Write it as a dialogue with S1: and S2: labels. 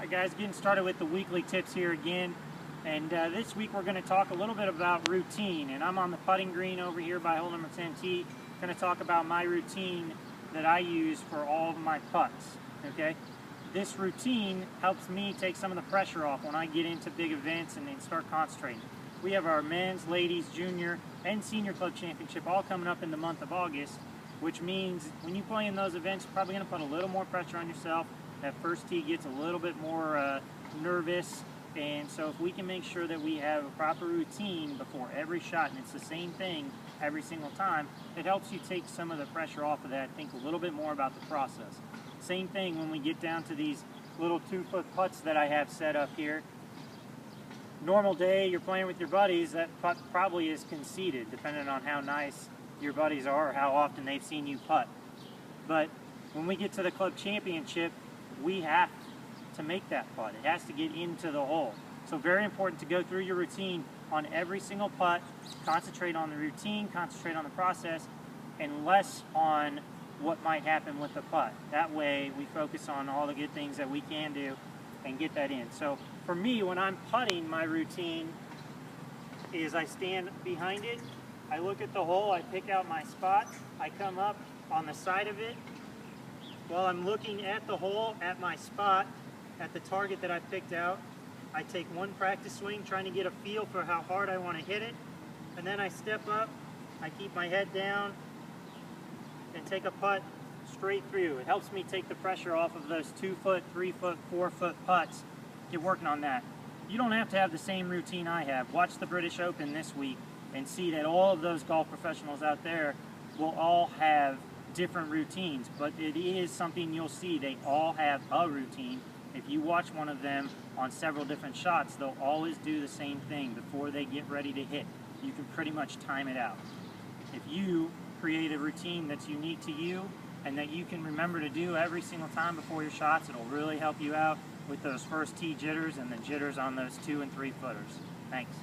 S1: Alright guys, getting started with the weekly tips here again, and this week we're going to talk a little bit about routine, and I'm on the putting green over here by hole number 10T. Going to talk about my routine that I use for all of my putts. Okay, this routine helps me take some of the pressure off when I get into big events and then start concentrating. We have our men's, ladies, junior, and senior club championship all coming up in the month of August, which means when you play in those events, you're probably going to put a little more pressure on yourself. That first tee gets a little bit more nervous, and so if we can make sure that we have a proper routine before every shot, and it's the same thing every single time, it helps you take some of the pressure off of that, think a little bit more about the process. Same thing when we get down to these little 2-foot putts that I have set up here. Normal day, you're playing with your buddies, that putt probably is conceded, depending on how nice your buddies are or how often they've seen you putt. But when we get to the club championship, we have to make that putt. It has to get into the hole. So very important to go through your routine on every single putt, concentrate on the routine, concentrate on the process, and less on what might happen with the putt. That way we focus on all the good things that we can do and get that in. So for me, when I'm putting, my routine is I stand behind it, I look at the hole, I pick out my spot, I come up on the side of it. While I'm looking at the hole, at my spot, at the target that I picked out, I take one practice swing, trying to get a feel for how hard I want to hit it, and then I step up, I keep my head down, and take a putt straight through. It helps me take the pressure off of those 2-foot, 3-foot, 4-foot putts. Get working on that. You don't have to have the same routine I have. Watch the British Open this week and see that all of those golf professionals out there will all have different routines, but it is something you'll see. They all have a routine. If you watch one of them on several different shots, they'll always do the same thing before they get ready to hit. You can pretty much time it out. If you create a routine that's unique to you and that you can remember to do every single time before your shots, it'll really help you out with those first tee jitters and the jitters on those 2- and 3-footers. Thanks.